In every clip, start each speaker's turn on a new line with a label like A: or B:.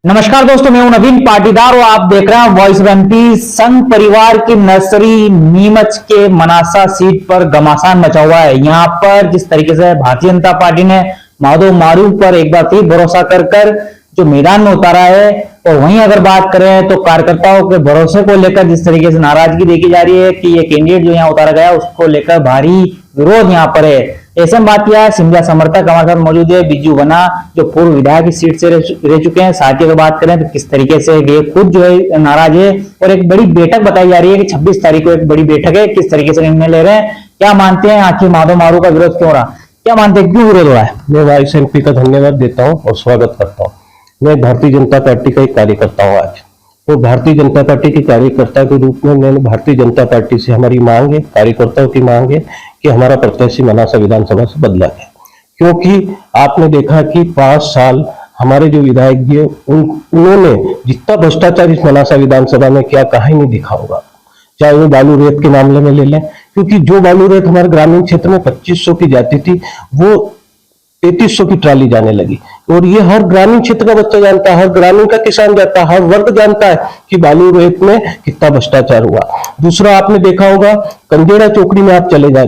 A: नमस्कार दोस्तों, मैं हूं नवीन पाटीदार और आप देख रहे हैं वॉइस ऑफ एमपी। संघ परिवार की नर्सरी नीमच के मनासा सीट पर घमासान मचा हुआ है। यहां पर जिस तरीके से भारतीय जनता पार्टी ने माधव मारू पर एक बार फिर भरोसा कर जो मैदान में उतारा है, और वहीं अगर बात करें तो कार्यकर्ताओं के भरोसे को लेकर जिस तरीके से नाराजगी देखी जा रही है कि ये कैंडिडेट जो यहाँ उतारा गया उसको लेकर भारी विरोध यहाँ पर है। ऐसे में बात किया सिंधिया समर्थक हमारे साथ मौजूद है बिज्जू बना, जो पूर्व विधायक की सीट से रह चुके हैं। साथ ही अगर बात करें तो किस तरीके से ये खुद जो है नाराज है, और एक बड़ी बैठक बताई जा रही है कि 26 तारीख को एक बड़ी बैठक है। किस तरीके से निर्णय ले रहे हैं, क्या मानते हैं, आखिर माधव मारू का विरोध क्यों रहा, क्या मानते हैं, क्यों विरोध हो रहा है?
B: मैं वाइस एमपी का धन्यवाद देता हूं और स्वागत करता हूं। मैं भारतीय जनता पार्टी का एक कार्यकर्ता हूं आज, और भारतीय जनता पार्टी के कार्यकर्ता के रूप में मैंने भारतीय जनता पार्टी से हमारी मांग है, कार्यकर्ताओं की मांग है कि हमारा प्रत्याशी मनासा विधानसभा से बदला जाए। क्योंकि आपने देखा कि 5 साल हमारे जो विधायक जी उन्होंने जितना भ्रष्टाचार इस मनासा विधानसभा में किया कहीं नहीं दिखा होगा। चाहे वो बालू रेत के मामले में ले लें, क्योंकि जो बालू रेत हमारे ग्रामीण क्षेत्र में 2500 की जाती थी वो 3300 की ट्राली जाने लगी, और ये हर ग्रामीण क्षेत्र का बच्चा जानता है, हर ग्रामीण का किसान जानता है, हर वर्ग जानता है कि बालू रेत में कितना भ्रष्टाचार हुआ। दूसरा आपने देखा होगा कंजेड़ा चौकड़ी में आप चले जाए,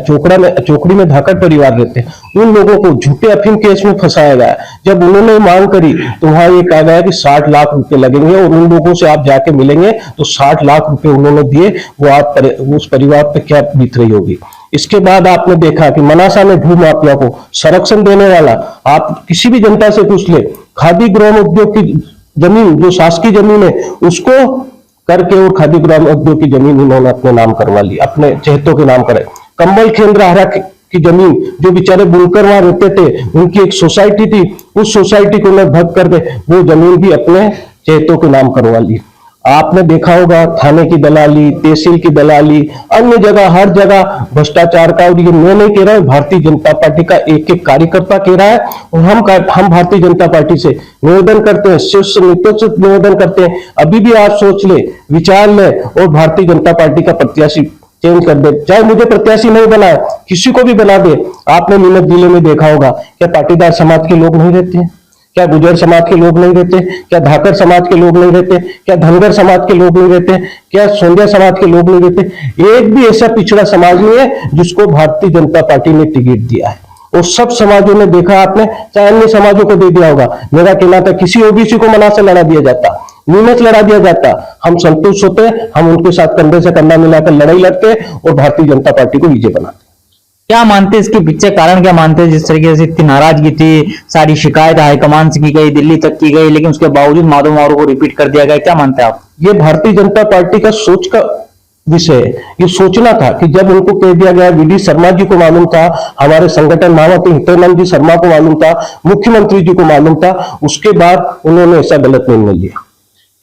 B: चौकड़ी में धाकड़ परिवार रहते हैं, उन लोगों को झूठे अफीम केस में फंसाया गया। जब उन्होंने मांग करी तो वहां ये कहा गया कि 60 लाख रुपए लगेंगे, और उन लोगों से आप जाके मिलेंगे तो 60 लाख रुपए उन्होंने दिए। वो आप उस परिवार पे क्या बीत रही होगी। इसके बाद आपने देखा कि मनासा में भू माफिया को संरक्षण देने वाला, आप किसी भी जनता से पूछ ले, खादी ग्राम उद्योग की जमीन जो शासकीय जमीन है उसको करके और खादी ग्राम उद्योग की जमीन उन्होंने अपने नाम करवा ली, अपने चहेतों के नाम करे। कंबल केंद्र हरा की जमीन जो बेचारे बुनकर वहां रहते थे, उनकी एक सोसाइटी थी, उस सोसाइटी को उन्हें भग करके वो जमीन भी अपने चहेतों के नाम करवा ली। आपने देखा होगा थाने की दलाली, तहसील की दलाली, अन्य जगह हर जगह भ्रष्टाचार का। और ये मैं नहीं कह रहा हूं, भारतीय जनता पार्टी का एक एक कार्यकर्ता कह रहा है। और हम भारतीय जनता पार्टी से निवेदन करते हैं, शीर्ष नेतृत्व से निवेदन करते हैं, अभी भी आप सोच ले, विचार ले और भारतीय जनता पार्टी का प्रत्याशी चेंज कर दे। चाहे मुझे प्रत्याशी नहीं बनाए, किसी को भी बना दे। आपने नीमच जिले में देखा होगा, क्या पाटीदार समाज के लोग नहीं रहते हैं? क्या गुजर समाज के लोग नहीं रहते? क्या धाकर समाज के लोग नहीं रहते? क्या धनगर समाज के लोग नहीं रहते? क्या सोंदिया समाज के लोग नहीं रहते? एक भी ऐसा पिछड़ा समाज नहीं है जिसको भारतीय जनता पार्टी ने टिकट दिया है। और सब समाजों ने देखा आपने, चाहे अन्य समाजों को दे दिया होगा। मेरा कहना था किसी ओबीसी को मना से लड़ा दिया जाता, नीमच लड़ा दिया जाता, हम संतुष्ट होते, हम उनके साथ कंधे से कंधा मिलाकर लड़ाई लड़ते और भारतीय जनता पार्टी को विजय बनाते।
A: क्या मानते हैं इसके पीछे कारण, क्या मानते हैं जिस तरीके से इतनी नाराजगी थी, सारी शिकायत हाईकमान से की गई, दिल्ली तक की गई, लेकिन उसके बावजूद माधव मारू को रिपीट कर दिया गया, क्या मानते हैं आप?
B: ये भारतीय जनता पार्टी का सोच का विषय है। ये सोचना था कि जब उनको कह दिया गया, वीडी शर्मा जी को मालूम था, हमारे संगठन महामंत्री हितेनंद जी शर्मा को मालूम था, मुख्यमंत्री जी को मालूम था, उसके बाद उन्होंने ऐसा गलत निर्णय लिया।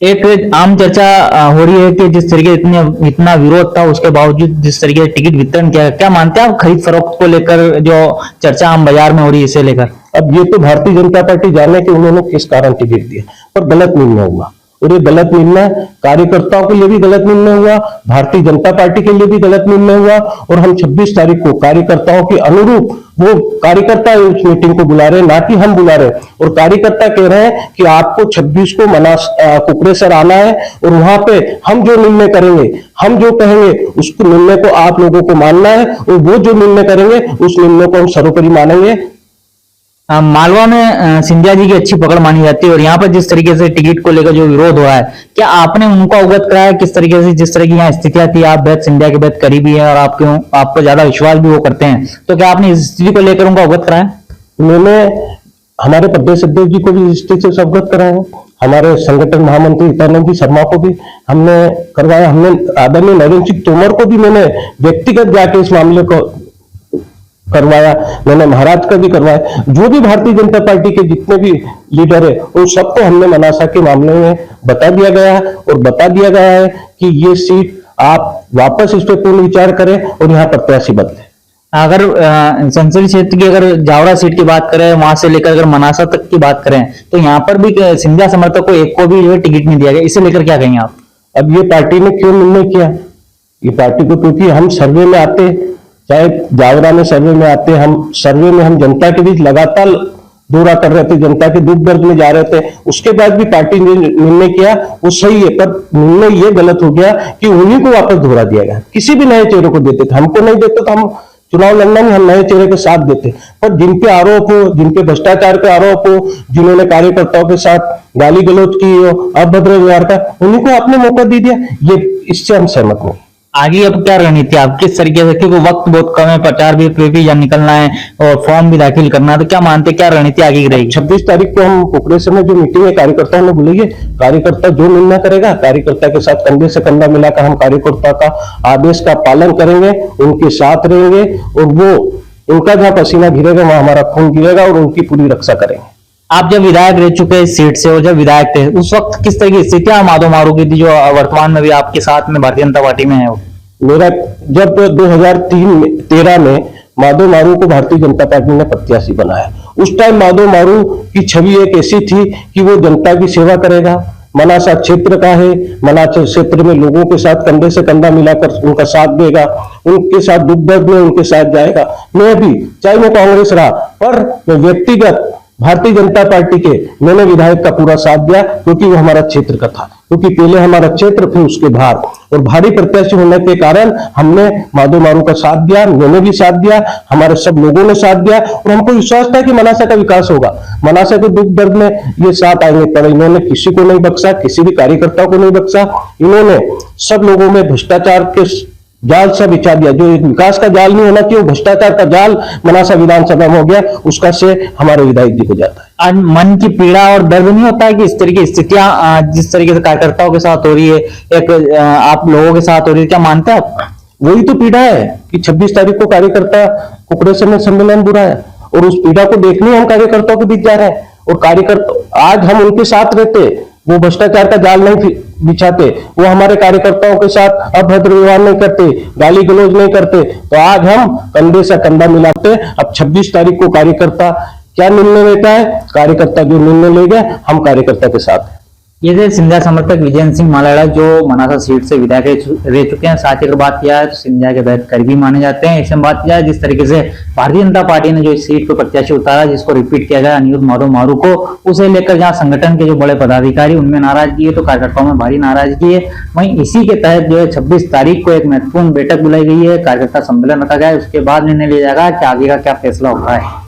A: एक आम चर्चा हो रही है कि जिस तरीके इतना विरोध था उसके बावजूद जिस तरीके से टिकट वितरण किया, क्या मानते हैं आप खरीद फरोख्त को लेकर जो चर्चा आम बाजार में हो रही है इसे लेकर?
B: अब ये तो भारतीय जनता पार्टी जाने कि उन्होंने किस कारण टिकट दिया, पर गलत निर्णय हुआ। और ये गलत निर्णय कार्यकर्ताओं के लिए भी गलत निर्णय हुआ, भारतीय जनता पार्टी के लिए भी गलत निर्णय हुआ। और हम 26 तारीख को कार्यकर्ताओं के अनुरूप, वो कार्यकर्ता उस मीटिंग को बुला रहे, ना कि हम बुला रहे। और कार्यकर्ता कह रहे हैं कि आपको 26 को कुकरेसर आना है, और वहां पे हम जो निर्णय करेंगे, हम जो कहेंगे उस निर्णय को आप लोगों को मानना है, और वो जो निर्णय करेंगे उस निर्णय को हम सर्वोपरि मानेंगे।
A: मालवा में सिंधिया जी की अच्छी पकड़ मानी जाती है, और यहाँ पर जिस तरीके से टिकट को लेकर जो विरोध हो रहा है, क्या आपने उनको अवगत कराया किस तरीके से, जिस तरह की यहाँ स्थितियां थी, आप बेहद सिंधिया के बेहद करीबी है और आपको ज्यादा विश्वास भी वो करते हैं, तो क्या आपने इस स्थिति को लेकर उनको अवगत कराया?
B: मैंने हमारे प्रदेश अध्यक्ष जी को भी इस स्थिति से अवगत कराया, हमारे संगठन महामंत्री हितेनंद जी शर्मा को भी हमने करवाया, हमने आदरणीय नरेंद्र सिंह तोमर को भी मैंने व्यक्तिगत जाके इस मामले को करवाया, मैंने महाराज का भी करवाया। जो भी भारतीय जनता पार्टी के जितने भी लीडर है उन सबको हमने मनासा के मामले में बता दिया गया है, और बता दिया गया है कि ये सीट आप वापस इस पर पूर्ण विचार करें और यहाँ प्रत्याशी बदले।
A: अगर संसदीय क्षेत्र की अगर जावरा सीट की बात करें, वहां से लेकर अगर मनासा तक की बात करें, तो यहाँ पर भी सिंधिया समर्थक को एक को भी जो है टिकट नहीं दिया गया, इसे लेकर क्या कहेंगे आप?
B: अब ये पार्टी ने क्यों निर्णय किया, ये पार्टी को, क्योंकि हम सर्वे में आते, चाहे जावरा में सर्वे में आते, हम सर्वे में हम जनता के बीच लगातार दौरा कर रहे थे, जनता के दुख दर्द में जा रहे थे, उसके बाद भी पार्टी ने निर्णय किया वो सही है, पर निर्णय ये गलत हो गया कि उन्हीं को वापस दोहरा दिया गया। किसी भी नए चेहरे को देते थे, हमको नहीं देते तो हम चुनाव लड़ना में हम नए चेहरे के साथ देते, पर जिन पे आरोप हो, जिन पे भ्रष्टाचार के आरोप हो, जिन्होंने कार्यकर्ताओं के साथ गाली गलौज की हो, अभद्र व्यवहार का, उन्हीं को आपने मौका दे दिया, ये इससे हम सहमत नहीं।
A: आगे अब क्या रणनीति आप किस तरीके से, क्योंकि वक्त बहुत कम है, प्रचार भी या निकलना है और फॉर्म भी दाखिल करना है, तो क्या मानते क्या रणनीति आगे की रहेगी?
B: 26 तारीख को हम कुकरेसर में जो मीटिंग है कार्यकर्ताओं ने बुलाई है, कार्यकर्ता जो निर्णय करेगा, कार्यकर्ता के साथ कंधे से कंधा मिलाकर हम कार्यकर्ता का आदेश का पालन करेंगे, उनके साथ रहेंगे और वो उनका जहां पसीना गिरेगा वहां हमारा खून गिरेगा और उनकी पूरी रक्षा करेंगे।
A: आप जब विधायक रह चुके हैं इस सीट से और जब विधायक थे उस वक्त किस तरह की स्थितियां माधो मारू की थी जो वर्तमान में भी आपके साथ में भारतीय जनता पार्टी में है?
B: मेरा जब 2013 में माधो मारू को भारतीय जनता पार्टी ने प्रत्याशी बनाया, उस टाइम माधो मारू की छवि एक ऐसी थी कि वो जनता की सेवा करेगा, मनासा क्षेत्र का है, मनासा क्षेत्र में लोगों के साथ कंधे से कंधा मिलाकर उनका साथ देगा, उनके साथ दुख दर्द में उनके साथ जाएगा। मैं भी चाहे मैं कांग्रेस रहा, पर मैं व्यक्तिगत भारतीय जनता पार्टी के मैंने विधायक का पूरा साथ दिया, क्योंकि वो हमारा क्षेत्र का था, क्योंकि पहले हमारा क्षेत्र फिर उसके बाहर, और भारी प्रत्याशी होने के कारण हमने माधो मारू का साथ दिया, मैंने भी साथ दिया, हमारे सब लोगों ने साथ दिया और हमको विश्वास था कि मनासा का विकास होगा, मनासा के दुख दर्द में ये साथ आएंगे। पर इन्होंने किसी को नहीं बख्शा, किसी भी कार्यकर्ता को नहीं बख्शा, इन्होंने सब लोगों में भ्रष्टाचार के जाल सा बिछा दिया। जो एक विकास का जाल नहीं होना चाहिए, वो भ्रष्टाचार का जाल मनासा विधानसभा में हो गया, उसका से हमारे विधायक जी को जाता है।
A: आज मन की पीड़ा और दर्द नहीं होता है कि इस तरह की स्थितियां जिस तरीके से कार्यकर्ताओं के साथ हो रही है, एक आप लोगों के साथ हो रही है, क्या मानते हैं आप?
B: वही तो पीड़ा है कि 26 तारीख को कार्यकर्ता कुकरेसर में सम्मेलन बुलाया और उस पीड़ा को देखने हम कार्यकर्ताओं के बीच जा रहे हैं। और कार्यकर्ता आज हम उनके साथ रहते, वो भ्रष्टाचार का जाल नहीं बिछाते, वो हमारे कार्यकर्ताओं के साथ अभद्र व्यवहार नहीं करते, गाली गलौज नहीं करते, तो आज हम कंधे से कंधा मिलाते। अब 26 तारीख को कार्यकर्ता क्या निर्णय लेता है, कार्यकर्ता जो निर्णय लेगा हम कार्यकर्ता के साथ हैं।
A: ये थे सिंधिया समर्थक विजय सिंह मालाड़ा जो मनासा सीट से विधायक रह चुके हैं। साथ ही अगर बात किया है तो सिंधिया के बेहद करीबी माने जाते हैं। ऐसे में बात किया है जिस तरीके से भारतीय जनता पार्टी ने जो इस सीट पर प्रत्याशी उतारा, जिसको रिपीट किया गया अनिरुद्ध माधो मारू को, उसे लेकर जहां संगठन के जो बड़े पदाधिकारी उनमें नाराजगी है तो कार्यकर्ताओं में भारी नाराजगी है। वहीं इसी के तहत जो है 26 तारीख को एक महत्वपूर्ण बैठक बुलाई गई है, कार्यकर्ता सम्मेलन रखा गया है। उसके बाद निर्णय लिया जाएगा कि आगे का क्या फैसला होता है।